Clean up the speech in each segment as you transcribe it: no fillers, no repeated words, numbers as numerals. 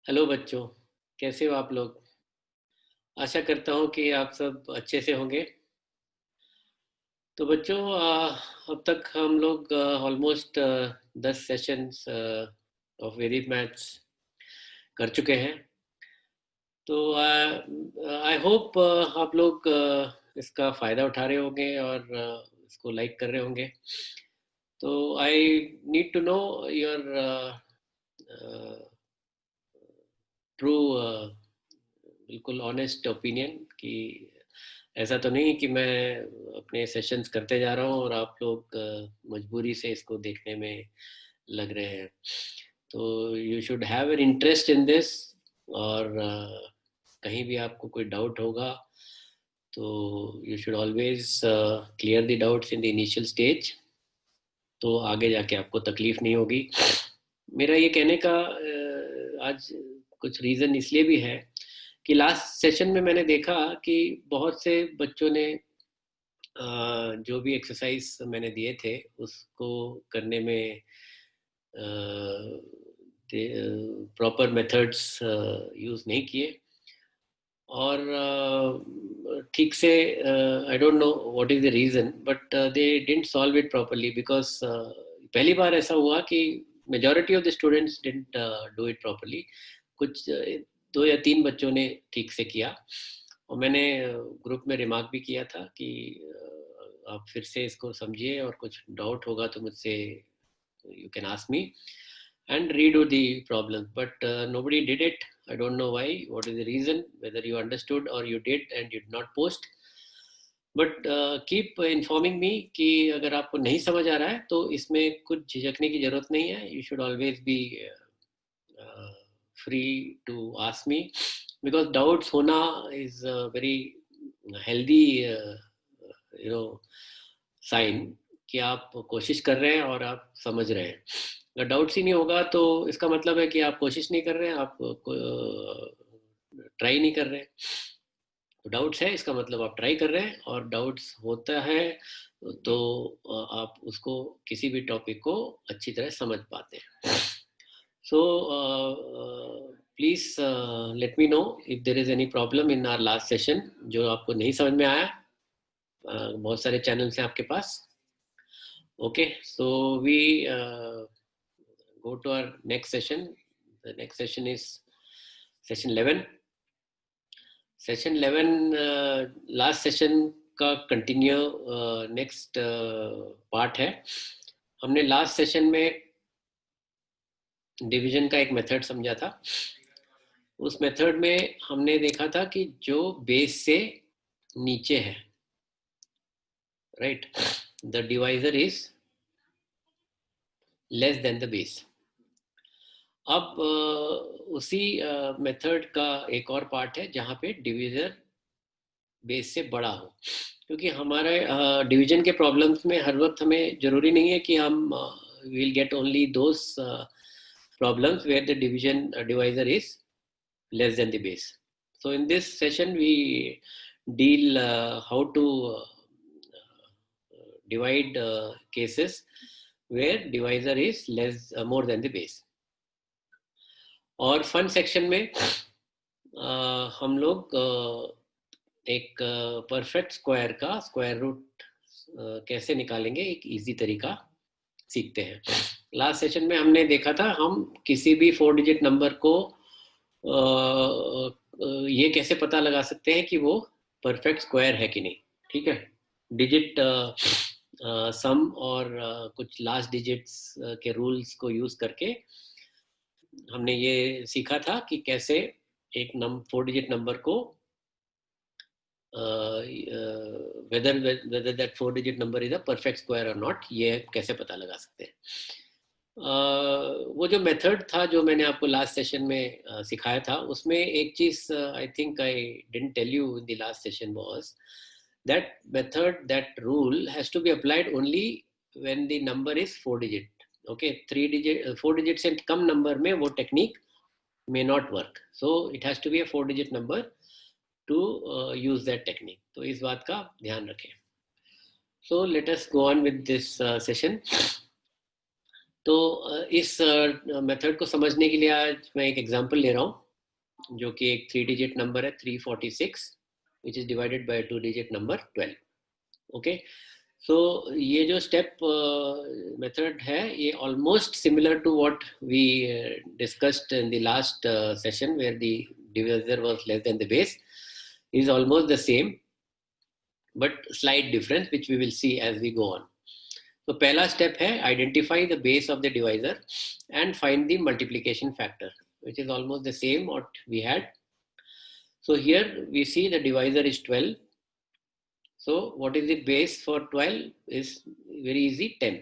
Hello बच्चों, कैसे हो आप लोग? आशा करता हूँ कि आप सब अच्छे से होंगे। तो बच्चों, अब तक हम लोग almost 10 sessions of Vedic maths कर चुके हैं। तो आई होप आप लोग इसका फ़ायदा उठा रहे होंगे और इसको लाइक कर रहे होंगे। तो I need to know your true, बिल्कुल ऑनेस्ट ओपिनियन कि ऐसा तो नहीं कि मैं अपने सेशंस करते जा रहा हूँ और आप लोग मजबूरी से इसको देखने में लग रहे हैं। तो you should have an interest in this. और कहीं भी आपको कोई डाउट होगा तो you should always clear the doubts in the initial stage, तो आगे जाके आपको तकलीफ नहीं होगी। मेरा ये कहने का आज कुछ रीज़न इसलिए भी है कि लास्ट सेशन में मैंने देखा कि बहुत से बच्चों ने जो भी एक्सरसाइज मैंने दिए थे उसको करने में प्रॉपर मेथड्स यूज़ नहीं किए और ठीक से I don't know what is the reason, but they didn't solve it properly because पहली बार ऐसा हुआ कि majority of the students didn't do it properly. कुछ दो या तीन बच्चों ने ठीक से किया और मैंने ग्रुप में रिमार्क भी किया था कि आप फिर से इसको समझिए और कुछ डाउट होगा तो मुझसे you can ask me and redo the problem, but nobody did it. I don't know why, what is the reason, whether you understood or you did and you did not post, but keep informing me कि अगर आपको नहीं समझ आ रहा है तो इसमें कुछ झिझकने की जरूरत नहीं है. You should always be free to ask me because doubts होना is a very healthy you know sign कि आप कोशिश कर रहे हैं और आप समझ रहे हैं. अगर डाउट्स ही नहीं होगा तो इसका मतलब है कि आप कोशिश नहीं कर रहे हैं, आप ट्राई नहीं कर रहे हैं. तो डाउट्स है इसका मतलब आप ट्राई कर रहे हैं, और डाउट्स होता है तो आप उसको किसी भी टॉपिक को अच्छी तरह समझ पाते हैं. So please let me know if there is any problem in our last session जो आपको नहीं समझ में आया. बहुत सारे चैनल्स हैं आपके पास. Okay, so we go to our next session. The next session is session 11. Session 11 last session का कंटिन्यू नेक्स्ट पार्ट है. हमने लास्ट सेशन में डिवीजन का एक मेथड समझा था. उस मेथड में हमने देखा था कि जो बेस से नीचे है, right, the divisor is less than the base. अब उसी मेथड का एक और पार्ट है जहाँ पे डिवीजर बेस से बड़ा हो, क्योंकि हमारे डिवीजन के प्रॉब्लम्स में हर वक्त हमें जरूरी नहीं है कि हम will get only those problems where the division divisor is less than the base. So in this session we deal how to divide cases where divisor is less more than the base. और fun section में हम लोग एक perfect square का square root कैसे निकालेंगे एक easy तरीका सीखते हैं. लास्ट सेशन में हमने देखा था हम किसी भी 4 डिजिट नंबर को ये कैसे पता लगा सकते हैं कि वो परफेक्ट स्क्वायर है कि नहीं. ठीक है, डिजिट सम और कुछ लास्ट डिजिट्स के रूल्स को यूज करके हमने ये सीखा था कि कैसे एक 4 डिजिट नंबर को whether that 4 digit number is a perfect square or not, ये कैसे पता लगा सकते हैं. वो जो मेथड था जो मैंने आपको लास्ट सेशन में सिखाया था उसमें एक चीज I think I didn't tell you in the last session was that method, that rule has to be applied only when the number is 4 digit. Okay, 4 digit से कम नंबर में वो technique may not work, so it has to be a 4 digit number to use that technique. तो इस बात का ध्यान रखें. So let us go on with this session. तो इस मेथड को समझने के लिए आज मैं एक एग्जांपल ले रहा हूँ, जो कि एक 3 डिजिट नंबर है 346, which is divided by 2 digit number 12। Okay, so ये जो स्टेप मेथड है, ये almost similar to what we discussed in the last session where the divisor was less than the base, is almost the same but slight difference which we will see as we go on. तो पहला step है identify the base of the divisor and find the multiplication factor, which is almost the same what we had. So here we see the divisor is 12. So what is the base for 12 is very easy, 10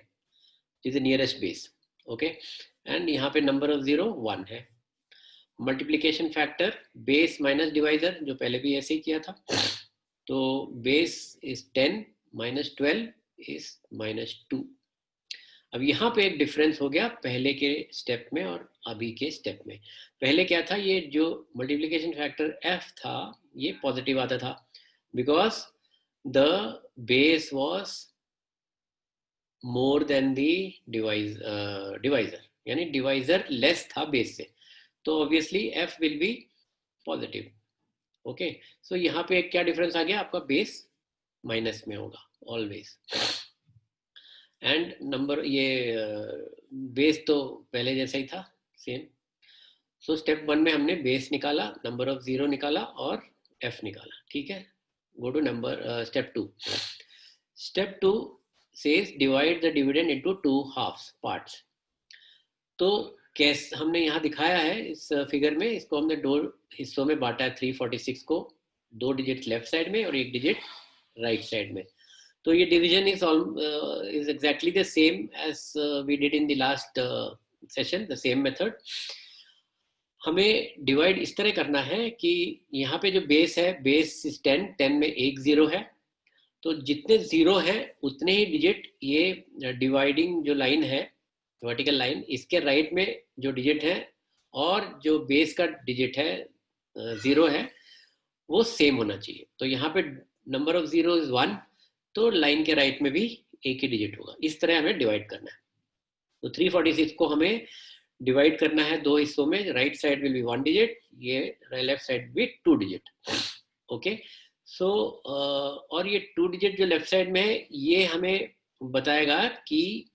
is the nearest base. Okay, and यहाँ पे number of 0 1 है. Multiplication factor base minus divisor जो पहले भी ऐसे ही किया था, तो base is 10 minus 12 is -2. अब यहाँ पे एक डिफरेंस हो गया पहले के स्टेप में और अभी के स्टेप में। पहले क्या था, ये जो मल्टीप्लिकेशन फैक्टर f था ये पॉजिटिव आता था because the base was more than the divisor, यानी डिवाइजर लेस था बेस से, तो obviously f will be positive. Okay, so यहाँ पे क्या डिफरेंस आ गया, आपका बेस माइनस में होगा ऑलवेज, एंड नंबर ये बेस तो पहले जैसा ही था सेम। सो स्टेप 1 में हमने बेस निकाला, नंबर ऑफ 0 निकाला और f निकाला, ठीक है। Go to number step 2। Step 2 says divide the dividend into 2 halves parts. तो कैसे हमने यहाँ दिखाया है इस फिगर में, इसको हमने 2 हिस्सों में बांटा है 346 को, 2 डिजिट लेफ्ट साइड में और 1 डिजिट राइट साइड में। तो ये division is exactly the same as we did in the last session, the same method. हमें डिवाइड इस तरह करना है कि यहाँ पे जो बेस है, बेस 10 में एक 0 है, तो जितने 0 है उतने ही डिजिट ये डिवाइडिंग जो लाइन है, वर्टिकल लाइन, इसके राइट में जो डिजिट है और जो बेस का डिजिट है 0 है वो सेम होना चाहिए। तो यहाँ पे नंबर ऑफ 0 is 1, तो लाइन के राइट में भी एक ही डिजिट होगा। इस तरह हमें डिवाइड करना है। तो 346 को हमें डिवाइड करना है 2 हिस्सों में, right side will be 1 digit, ये लेफ्ट साइड भी 2 डिजिट। ओके, सो और ये 2 डिजिट जो लेफ्ट साइड में है ये हमें बताएगा कि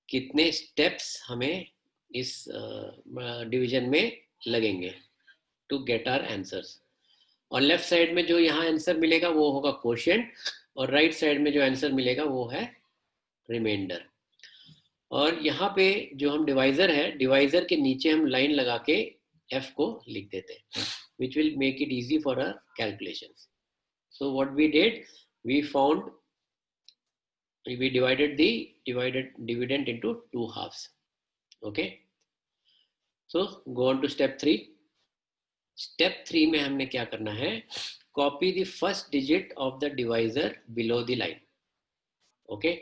कितने स्टेप्स हमें इस डिवीजन में लगेंगे टू गेट आवर आंसर्स। और लेफ्ट साइड में जो यहाँ आंसर मिलेगा वो होगा क्वोशिएंट, और राइट साइड में जो आंसर मिलेगा वो है रिमाइंडर। और यहाँ पे जो हम डिवाइजर है, डिवाइजर के नीचे हम लाइन लगा के f को लिख देते हैं, which will make it easy for our calculations. So what we did, we divided the dividend into 2 halves. Okay, so go on to step 3. Step 3 में हमने क्या करना है, copy the first digit of the divisor below the line. Okay,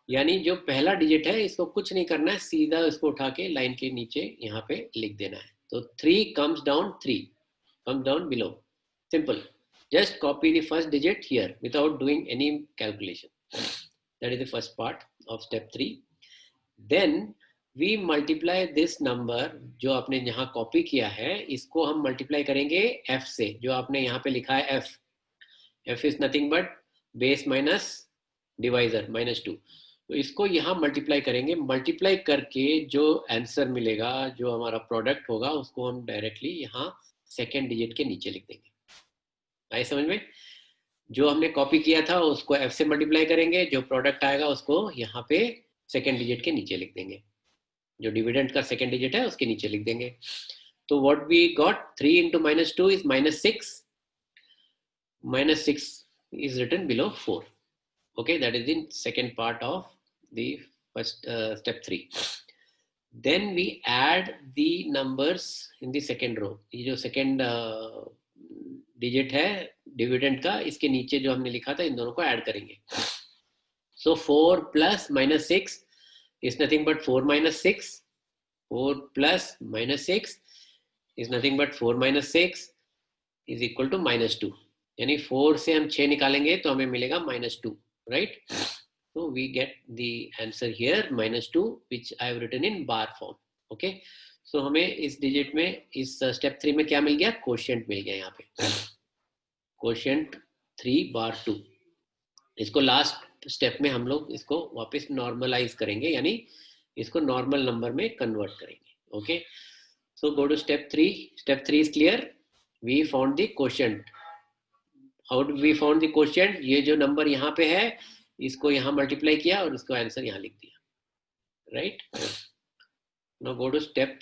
यानी जो पहला digit है इसको कुछ नहीं करना है, सीधा इसको उठा के लाइन के नीचे यहाँ पे लिख देना है। तो 3 comes down below, simple, just copy the first digit here without doing any calculation. That is the first part of step 3. Then we multiply this number, जो आपने यहाँ कॉपी किया है इसको हम मल्टीप्लाई करेंगे f से, जो आपने यहाँ पे लिखा है f is nothing but base minus divisor -2, तो इसको यहाँ मल्टीप्लाई करेंगे। मल्टीप्लाई करके जो आंसर मिलेगा, जो हमारा प्रोडक्ट होगा, उसको हम डायरेक्टली यहाँ सेकेंड डिजिट के नीचे लिख देंगे। आए समझ में? जो हमने कॉपी किया था उसको f से मल्टीप्लाई करेंगे, जो प्रोडक्ट आएगा उसको यहाँ पे सेकेंड डिजिट के नीचे लिख देंगे, जो डिविडेंड का सेकेंड डिजिट है उसके नीचे लिख देंगे। तो what we got, 3 into -2 is -6. -6 is written below 4. Okay, that is in second part of the first step 3. Then we add the numbers in the second row. ये जो second digit है dividend का, इसके नीचे जो हमने लिखा था इन दोनों को ऐड करेंगे। So 4 plus -6 is nothing but 4 minus 6. 4 plus -6 is nothing but 4 minus 6 is equal to -2. यानी 4 से हम 6 निकालेंगे तो हमें मिलेगा -2, right? So we get the answer here -2 which I have written in bar form. Okay. So हमें इस डिजिट में इस स्टेप 3 में क्या मिल गया? क्वोशिएंट मिल गया यहाँ पे, क्वोशिएंट 3 बार 2. इसको लास्ट स्टेप में हम लोग इसको वापस नॉर्मलाइज करेंगे, यानी इसको नॉर्मल नंबर में कन्वर्ट करेंगे. Okay. So go to step 3. Step 3 is clear. We found the quotient. How do we found the quotient? ये जो नंबर यहाँ पे है इसको यहाँ मल्टीप्लाई किया और इसको आंसर यहाँ लिख दिया. Right. Now go to step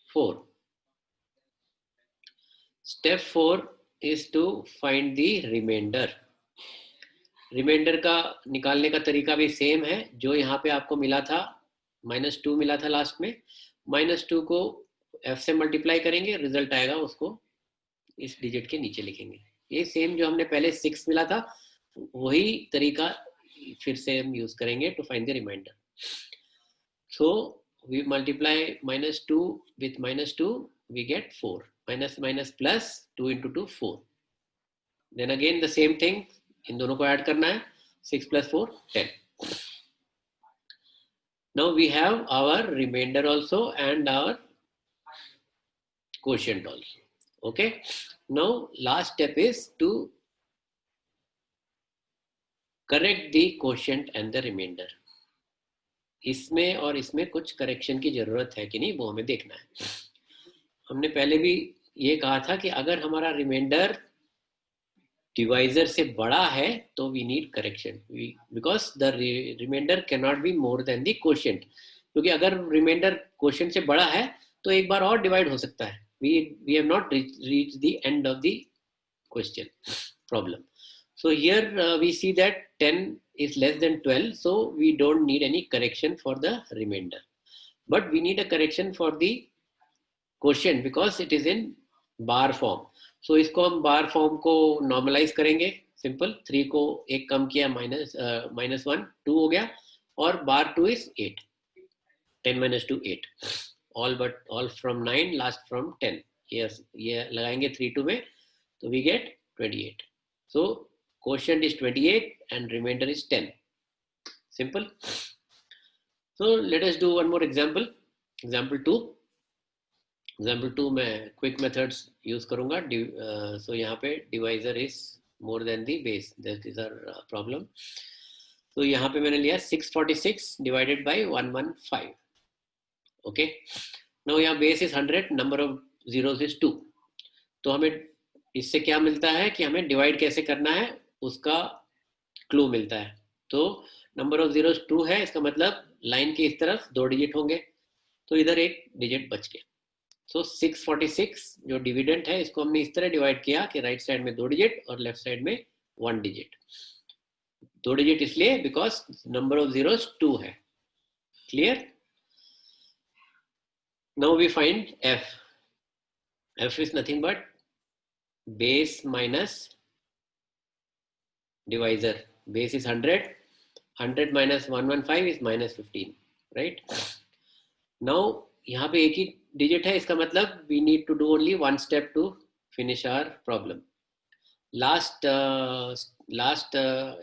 4. Step 4 is to find the remainder. Remainder का निकालने का तरीका भी सेम है जो यहाँ पे आपको मिला था, -2 मिला था लास्ट में. -2 को f से मल्टीप्लाई करेंगे, रिजल्ट आएगा, उसको इस डिजिट के नीचे लिखेंगे. ये सेम जो हमने पहले 6 मिला था वही तरीका फिर से हम यूज करेंगे to find the remainder. So we multiply -2 with -2 we get 4. Minus minus plus 2 into 2 4. Then again the same thing, इन दोनों को ऐड करना है. 6 plus 4 10. Now we have our remainder also and our quotient also. Okay. Now last step is to correct the quotient and the remainder. इसमें और इसमें कुछ correction की जरूरत है कि नहीं वो हमें देखना है. हमने पहले भी ये कहा था कि अगर हमारा रिमाइंडर डिवाइजर से बड़ा है तो we need correction, because the remainder can not be more than the quotient. क्योंकि अगर रिमाइंडर क्वोशिएंट से बड़ा है तो एक बार और डिवाइड हो सकता है. We have not reach the end of the question problem. So here we see that 10 is less than 12, so we don't need any correction for the remainder, but we need a correction for the quotient because it is in bar form. So इसको हम bar form को normalize करेंगे. Simple, 3 को एक कम किया, -1 2 हो गया, और bar 2 is 8. 10 minus 2 8. all from 9, last from 10. yes, ये लगाएंगे 3 2 में तो we get 28. so quotient is 28 and remainder is 10. Simple. So let us do one more example. Example 2. Example 2 में quick methods use करूँगा. So यहाँ पे divisor is more than the base. That is our problem. So यहाँ पे मैंने लिया 646 divided by 115. Okay. Now यहाँ base is 100, number of zeros is 2. तो हमें इससे क्या मिलता है कि हमें डिवाइड कैसे करना है उसका क्लू मिलता है. तो नंबर ऑफ जीरोस 2 है, इसका मतलब लाइन के इस तरफ 2 डिजिट होंगे, तो इधर एक डिजिट बच गया. सो 646 जो डिविडेंट है इसको हमने इस तरह डिवाइड किया कि राइट साइड में 2 डिजिट और लेफ्ट साइड में 1 डिजिट. 2 डिजिट इसलिए बिकॉज नंबर ऑफ जीरोस 2 है. Clear. Now we find f. f is nothing but base minus divisor. Base is 100. 100 minus 115 is -15. Right. Now यहाँ पे एक ही डिजिट है, इसका मतलब we need to do only one step to finish our problem. Last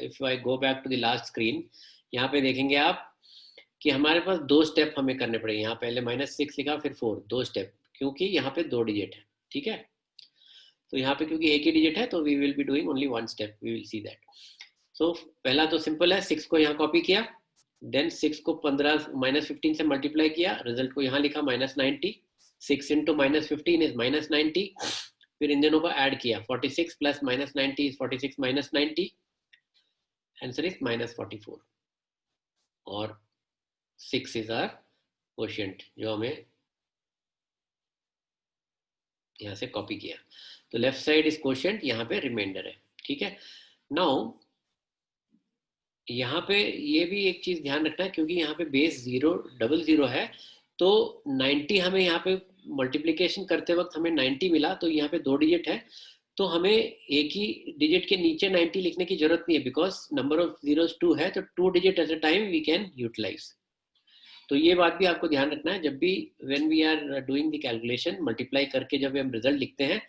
if I go back to the last screen, यहाँ पे देखेंगे आप कि हमारे पास 2 स्टेप हमें करने पड़ेंगे. यहाँ पहले -6 लिखा फिर 4, 2 स्टेप, क्योंकि यहाँ पे 2 डिजिट है. ठीक है. तो यहाँ पे क्योंकि एक ही डिजिट है तो we will be doing only 1 step. We will see that. So पहला तो सिंपल है, 6 को यहाँ कॉपी किया, देन 6 को 15 -15 से मल्टीप्लाई किया, रिजल्ट को यहाँ लिखा -90. 6 into -15 is -90. फिर इन दोनों को ऐड किया, 46 plus -90 is 46 minus 90. Answer is -44. और 6 is our quotient जो हमें यहाँ से कॉपी किया. तो लेफ्ट साइड इज क्वोशिएंट, यहाँ पे रिमाइंडर है. ठीक है. नाउ यहाँ पे ये भी एक चीज ध्यान रखना है, क्योंकि यहाँ पे बेस 000 है, तो 90 हमें यहाँ पे मल्टीप्लिकेशन करते वक्त हमें 90 मिला, तो यहाँ पे 2 डिजिट है, तो हमें एक ही डिजिट के नीचे 90 लिखने की जरूरत नहीं है, बिकॉज नंबर ऑफ जीरोस 2 है, तो 2 digit at a time we can utilize. तो ये बात भी आपको ध्यान रखना है जब भी when we are doing the calculation, multiply करके जब हम रिजल्ट लिखते हैं,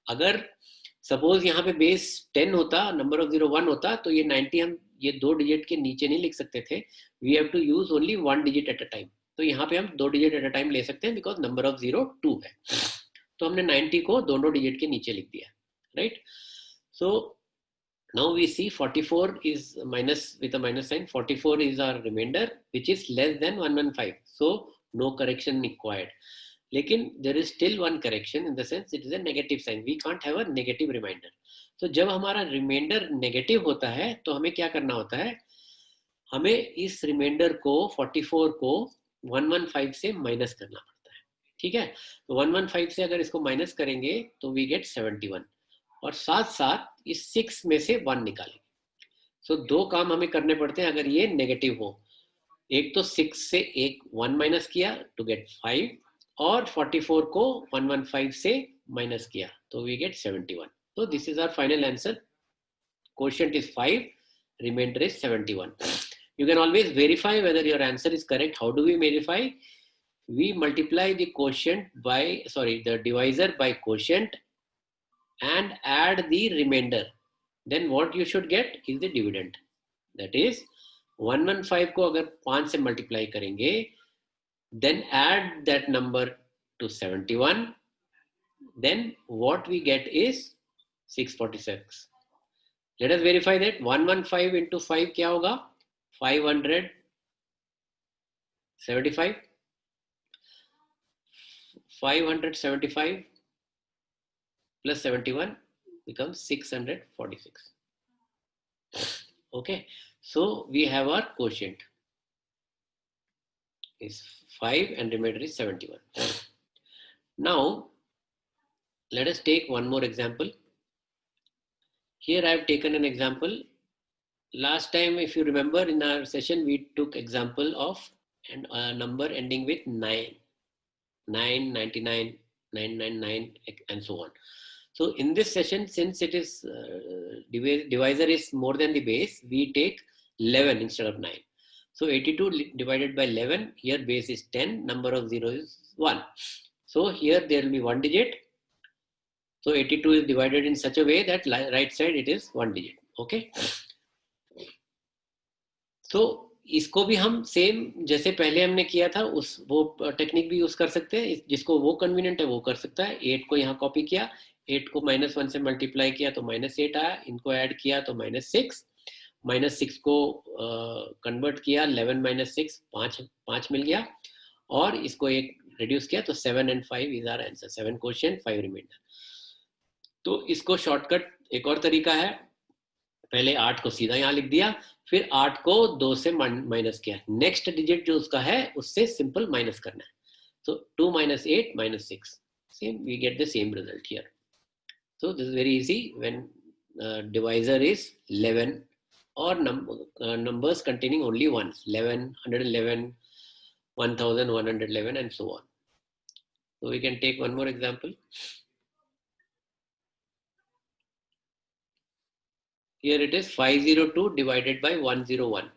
अगर सपोज यहाँ पे बेस 10 होता, नंबर ऑफ 0 1 होता, तो ये 90 हम ये 2 डिजिट के नीचे नहीं लिख सकते थे, we have to use only 1 digit at a time. तो यहाँ पे हम 2 डिजिट एट अ टाइम ले सकते हैं बिकॉज नंबर ऑफ जीरो 2 है। तो हमने 90 को दोनों डिजिट के नीचे लिख दिया, right. So now we see 44 is minus with a minus sign. 44 is our remainder which is less than 115, so no correction required. लेकिन there is still one correction in the sense it is a negative sign. We can't have a negative remainder. So जब हमारा remainder negative होता है तो हमें क्या करना होता है, हमें इस remainder को 44 को 115 से माइनस करना पड़ता है, ठीक है। तो 115 से अगर इसको माइनस करेंगे तो we get 71 और साथ साथ इस 6 में से 1 निकालेंगे। सो दो काम हमें करने पड़ते हैं अगर ये नेगेटिव हो। एक तो 6 से एक 1 माइनस किया टू गेट 5 और 44 को 115 से माइनस किया तो वी गेट 71। तो this is our final answer. Quotient is 5, remainder is 71। You can always verify whether your answer is correct. How do we verify? We multiply the quotient by, the divisor by quotient and add the remainder. Then what you should get is the dividend. That is 115 को अगर 5 से multiply करेंगे, then add that number to 71, then what we get is 646. Let us verify that 115 into 5 क्या होगा, 575, 575 plus 71 becomes 646. Okay, so we have our quotient is 5 and remainder is 71. Now let us take one more example. Here I have taken an example. Last time, if you remember, in our session we took example of a number ending with 9, 99, 999 and so on. So in this session, since it is divisor is more than the base, we take 11 instead of 9. So 82 divided by 11, here base is 10, number of 0 is 1. So here there will be 1 digit. So 82 is divided in such a way that right side it is 1 digit. Okay. So इसको भी हम same जैसे पहले हमने किया था उस वो टेक्निक भी यूज कर सकते हैं। जिसको वो कन्वीनियंट है वो कर सकता है। 8 को यहाँ कॉपी किया, 8 को -1 से मल्टीप्लाई किया तो -8 आया, इनको ऐड किया तो -6, -6 को कन्वर्ट किया 11 - 6 5 मिल गया और इसको एक रिड्यूस किया तो 7 and 5 is our answer. 7 quotient 5 remainder. तो इसको शॉर्टकट एक और तरीका है, पहले 8 को सीधा यहाँ लिख दिया, फिर 8 को 2 से माइनस किया, नेक्स्ट डिजिट जो उसका है उससे सिंपल माइनस करना है। So 2 - 8 - 6, same we get the same result here. So this is very easy when divisor is 11 or numbers containing only ones, 11, 111, 1111 and so on. So we can take one more example. Here it is 502 divided by 101.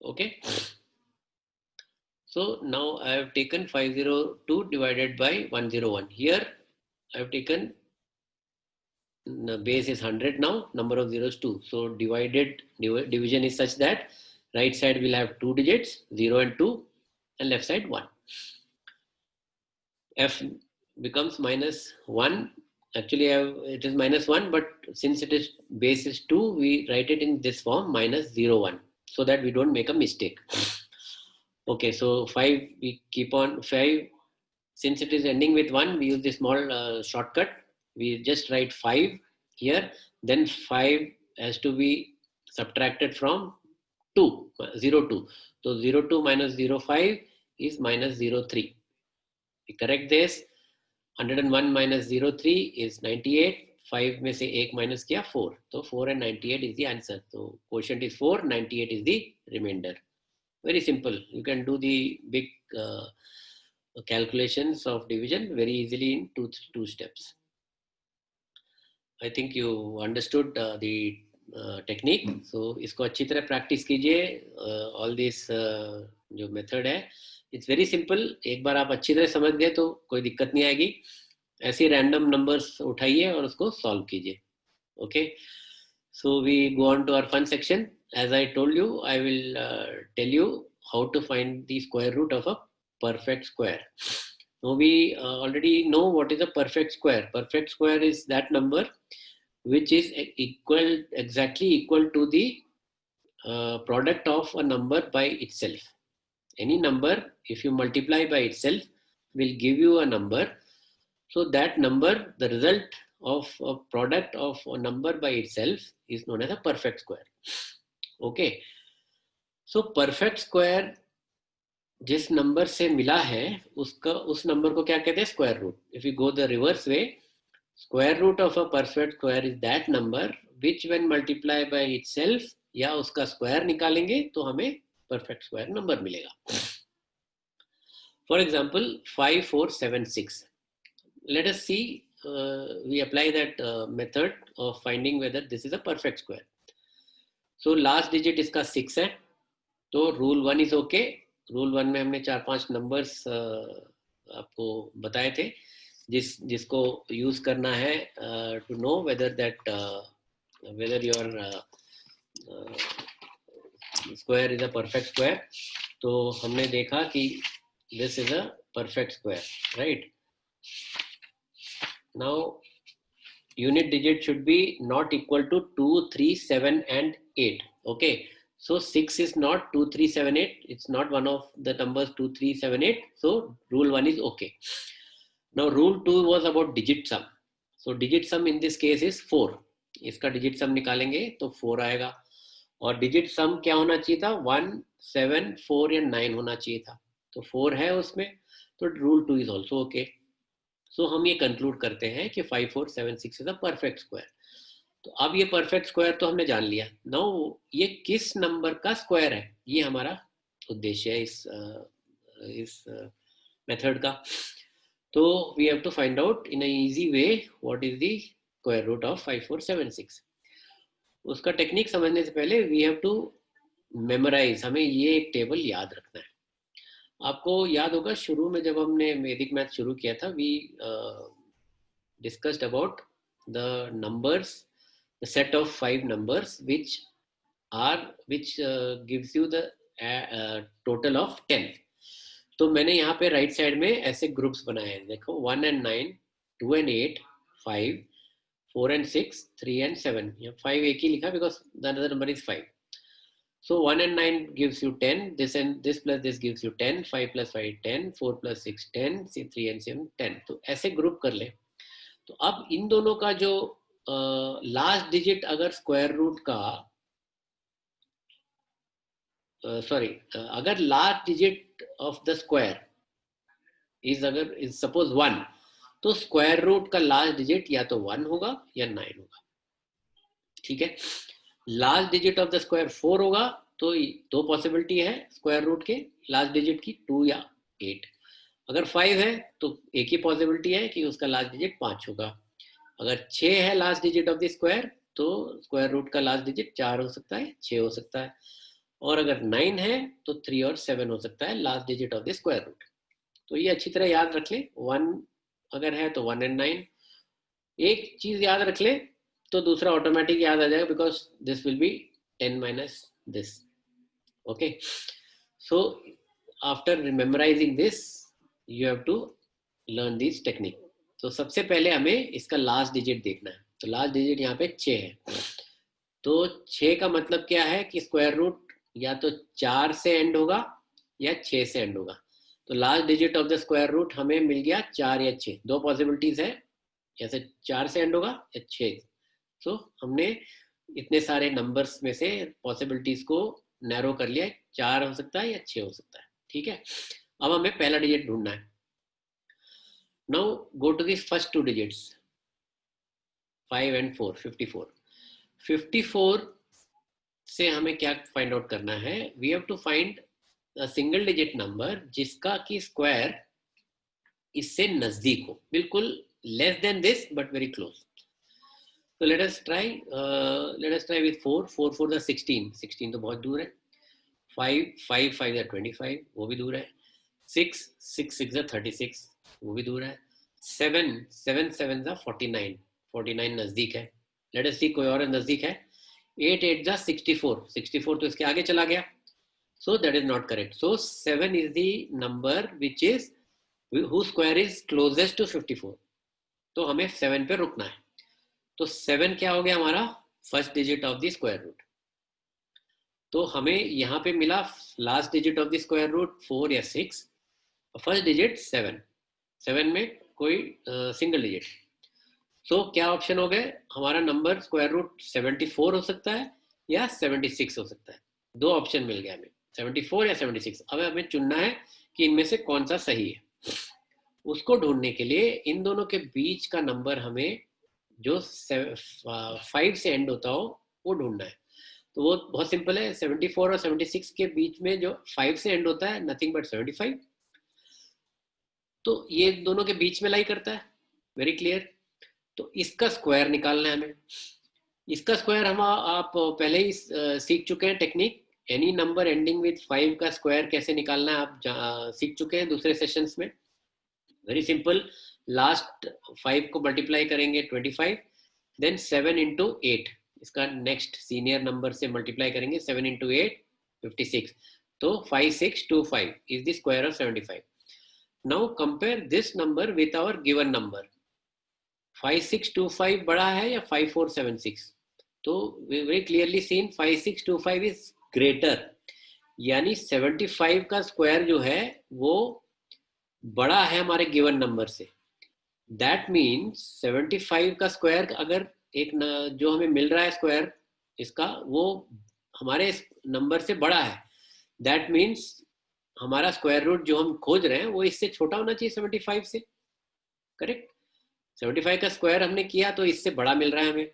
Okay. So now I have taken 502 divided by 101. Here I have taken the base is 100 now, number of zeros 2. So division is such that right side will have 2 digits, 0 and 2, and left side 1. F becomes -1. Actually it is -1, but since it is base is 2, we write it in this form -01 so that we don't make a mistake. Okay, so 5 we keep on 5. Since it is ending with 1, we use this small shortcut. We just write 5 here, then 5 has to be subtracted from 2, 02. So 02 - 05 is -03. We correct this. 101 - 03 is 98. 5 में से 1 minus किया 4. So 4 and 98 is the answer. So quotient is 4, 98 is the remainder. Very simple. You can do the big calculations of division very easily in two steps. I think you understood the technique. So इसको अच्छी तरह practice कीजिए. All this जो method है, it's very simple. एक बार आप अच्छी तरह समझ गए तो कोई दिक्कत नहीं आएगी. ऐसे रैंडम नंबर्स उठाइए और उसको सॉल्व कीजिए. Okay, so we go on to our fun section. As I told you, I will tell you how to find the square root of a perfect square. Now we already know what is a perfect square. Perfect square is that number which is exactly equal to the product of a number by itself. Any number, if you multiply by itself, will give you a number. So that number, the result of a product of a number by itself, is known as a perfect square. Okay. So perfect square जिस number से मिला है उसका उस number को क्या कहते हैं? Square root. If you go the reverse way, square root of a perfect square is that number which when multiply by itself, या उसका स्क्वायर निकालेंगे तो हमें परफेक्ट स्क्वायर नंबर मिलेगा. For example 5476. Let us see, we apply that method of finding whether this is a perfect square. So last digit इसका 6 है, तो rule 1 is okay. Rule 1 में हमने 4-5 नंबर्स आपको बताए थे जिसको यूज करना है to know whether that whether your square is a perfect square. तो हमने देखा कि this is a perfect square, right. Now unit digit should be not equal to 2, 3, 7 and 8. Okay, so 6 is not 2, 3, 7, 8. It's not one of the numbers 2, 3, 7, 8. So rule 1 is okay. Now rule 2 was about digit sum. So digit sum in this case is 4. इसका digit sum निकालेंगे तो 4 आएगा. और digit sum क्या होना चाहिए था? 1, 7, 4 या 9 होना चाहिए था. तो 4 है उसमें, तो rule 2 is also okay. सो हम ये कंक्लूड करते हैं कि 5476 इज अ परफेक्ट स्क्वायर. तो अब ये परफेक्ट स्क्वायर तो हमने जान लिया. नाउ ये किस नंबर का स्क्वायर है, ये हमारा उद्देश्य है इस मेथड का. तो we have to find out in a easy way what is the square root of 5476. उसका टेक्निक समझने से पहले वी हैव टू मेमोराइज. हमें ये एक टेबल याद रखना है. आपको याद होगा शुरू में जब हमने वैदिक मैथ शुरू किया था, we discussed about the numbers, the set of 5 numbers which gives you the total of 10. तो मैंने यहाँ पे राइट साइड में ऐसे ग्रुप्स बनाए हैं. देखो 1 and 9, 2 and 8, 5, 4 and 6, 3 and 7. यहाँ 5 एक ही लिखा because the other number is 5. So 1 and 9 gives you 10. This and this plus this gives you 10. 5 plus 5 10. 4 plus 6 10. 3 and 7 10. तो ऐसे ग्रुप कर ले. तो अब इन दोनों का जो लास्ट डिजिट अगर स्क्वायर रूट का अगर last digit of the square is suppose 1, तो स्क्वायर रूट का लास्ट डिजिट या तो 1 होगा या 9 होगा. ठीक है. Last digit of the square 4 होगा, तो 2 पॉसिबिलिटी है स्क्वायर रूट के लास्ट डिजिट की, 2 या 8. अगर 5 है तो एक ही पॉसिबिलिटी है कि उसका लास्ट डिजिट 5 होगा. अगर 6 है last digit of the square, तो स्क्वायर रूट का लास्ट डिजिट 4 हो सकता है, 6 हो सकता है. और अगर 9 है तो 3 और 7 हो सकता है last digit of the square root. तो ये अच्छी तरह याद रख ले. 1 अगर है तो 1 and 9. एक चीज याद रख ले तो दूसरा ऑटोमेटिक याद आ जाएगा, because this will be 10 minus this. Okay, so after memorizing this you have to learn this technique. तो सबसे पहले हमें इसका लास्ट डिजिट देखना है. तो लास्ट डिजिट यहाँ पे 6 है. तो 6 का मतलब क्या है कि स्क्वायर रूट या तो 4 से एंड होगा या 6 से एंड होगा. तो last digit of the square root हमें मिल गया 4 या 6. 2 पॉसिबिलिटीज है, या से 4 से एंड होगा या 6. तो हमने इतने सारे नंबर्स में से पॉसिबिलिटीज को नैरो कर लिया. 4 हो सकता है या 6 हो सकता है. ठीक है. अब हमें पहला डिजिट ढूंढना है. Now go to the first 2 digits 5 and 4. 54. 54 से हमें क्या फाइंड आउट करना है? We have to find a single digit number जिसका की स्क्वायर इससे नजदीक हो, बिल्कुल less than this but very close. So let us try with 4. 4 4 the 16. 16 तो बहुत दूर है. 5 5 5 the 25, वो भी दूर है. 6 6 6 the 36, वो भी दूर है. 7 7 7 the 49, 49 नजदीक है. लेट अस सी कोई और नजदीक है, 8 8 जा 64, 64 तो इसके आगे चला गया, so that is not correct. So 7 is the number which is whose square is closest to 54. तो हमें 7 पे रुकना है. तो 7 क्या हो गया हमारा first digit of the square root. तो हमें यहाँ पे मिला last digit of the square root 4 या 6, फर्स्ट डिजिट 7, 7 में कोई सिंगल डिजिट. सो क्या ऑप्शन हो गए हमारा नंबर स्क्वायर रूट 74 हो सकता है या 76 हो सकता है. दो ऑप्शन मिल गया हमें, 74 या 76. अब हमें चुनना है कि इनमें से कौन सा सही है. उसको ढूंढने के लिए इन दोनों के बीच का नंबर हमें जो 5 से एंड होता हो वो ढूंढना है. तो वो बहुत सिंपल है, 74 और 76 के बीच में जो 5 से एंड होता है नथिंग बट 75. तो ये दोनों के बीच में लाई करता है, वेरी क्लियर. तो इसका स्क्वायर निकालना है हमें. इसका स्क्वायर हम आप पहले ही सीख चुके हैं technique. Any number ending with 5 का स्क्वायर कैसे निकालना है आप सीख चुके हैं दूसरे सेशंस में. वेरी सिंपल, लास्ट 5 को मल्टीप्लाई करेंगे 25, देन 7 इंटू 8 इसका नेक्स्ट सीनियर नंबर से मल्टीप्लाई करेंगे, 7 इंटू 8 56. तो 5625 is the square of 75. Now compare this number with our given number. 5625 बड़ा है या 5476. तो very clearly seen 5625 is greater, यानी 75 का स्क्वायर जो है वो बड़ा है हमारे गिवन नंबर से. दैट मीन्स 75 का स्क्वायर अगर एक जो हमें मिल रहा है स्क्वायर इसका वो हमारे नंबर से बड़ा है, दैट मीन्स हमारा स्क्वायर रूट जो हम खोज रहे हैं वो इससे छोटा होना चाहिए 75 से. करेक्ट. 75 का स्क्वायर हमने किया तो इससे बड़ा मिल रहा है हमें.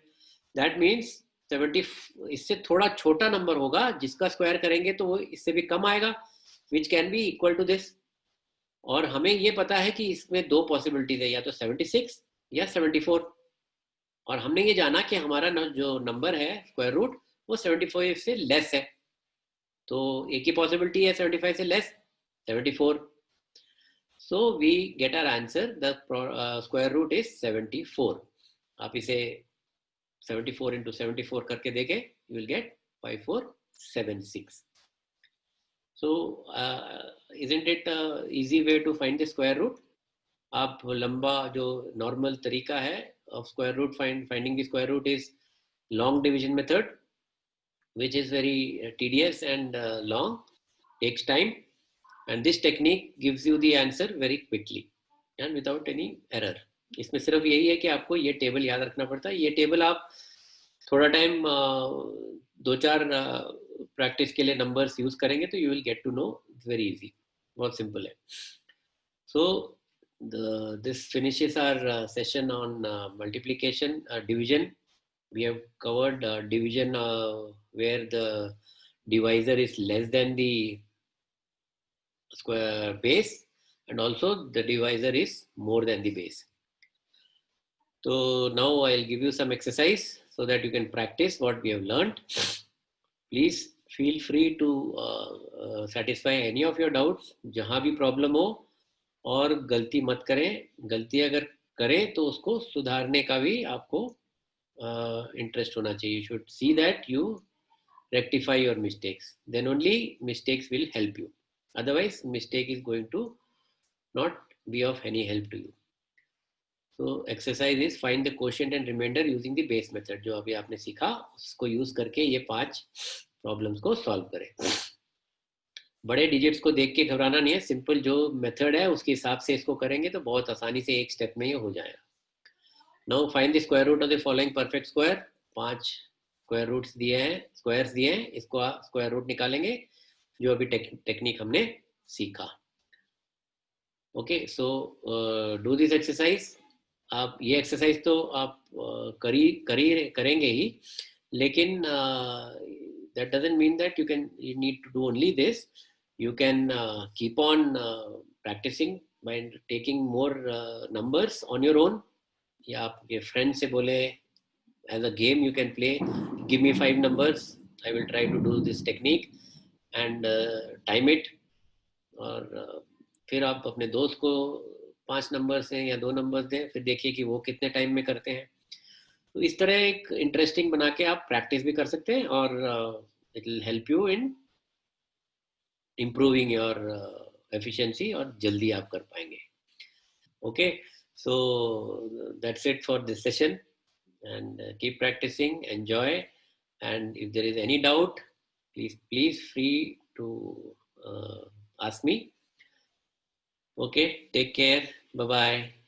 दैट मीन्स 70 इससे थोड़ा छोटा नंबर होगा जिसका स्क्वायर करेंगे तो वो इससे भी कम आएगा, which can be equal to this. और हमें ये पता है कि इसमें दो पॉसिबिलिटीज है, या तो 76 या 74. और हमने ये जाना कि हमारा जो नंबर है स्क्वायर रूट वो 75 से लेस है. तो एक ही पॉसिबिलिटी है 75 से less, 74. So we get our answer, the square root is 74. आप इसे 74 into 74 करके देखें, you will get 5476. So isn't it a easy way to find the square root? आप लंबा जो नॉर्मल तरीका है of square root finding the square root is long division method, which is very tedious and long, takes time, and this technique gives you the answer very quickly and without any error. इसमें सिर्फ यही है कि आपको ये table याद रखना पड़ता है. ये टेबल आप थोड़ा टाइम 2-4 प्रैक्टिस के लिए नंबर्स यूज करेंगे तो you will get to know. Very easy, बहुत सिंपल है. So this finishes our session on multiplication, division. We have covered division where the divisor is less than the square base, and also the divisor is more than the base. So now I'll give you some exercise so that you can practice what we have learned. Please feel free to satisfy any of your doubts. जहाँ भी problem हो, और गलती मत करें. गलती अगर करें तो उसको सुधारने का भी आपको इंटरेस्ट होना चाहिए. You should see that you rectify your mistakes, then only mistakes will help you. Otherwise mistake is going to not be of any help to you. So exercise is find the quotient and remainder using the base method. जो अभी आपने सीखा उसको use करके ये 5 problems को solve करें. बड़े डिजिट्स को देख के घबराना नहीं है, सिंपल जो मेथड है उसके हिसाब से इसको करेंगे तो बहुत आसानी से एक स्टेप में ये हो जाएगा. Now find the square root of the following perfect square. 5 square roots दिए हैं, स्क्वायर्स दिए हैं, इसको स्क्वायर रूट निकालेंगे जो अभी टेक्निक हमने सीखा. Okay, so do this exercise. आप ये एक्सरसाइज तो आप करेंगे ही, लेकिन that doesn't mean that you need to do only this. You can keep on practicing by taking more numbers on your own. या आपके फ्रेंड से बोले as a game you can play, give me 5 numbers, I will try to do this technique and time it. और फिर आप अपने दोस्त को 5 नंबर से या 2 नंबर दें, फिर देखिए कि वो कितने टाइम में करते हैं. तो इस तरह एक इंटरेस्टिंग बना के आप प्रैक्टिस भी कर सकते हैं और it will help you in improving your efficiency और जल्दी आप कर पाएंगे. Okay, so that's it for this session and keep practicing, enjoy, and if there is any doubt, please free to ask me. Okay, take care, bye bye.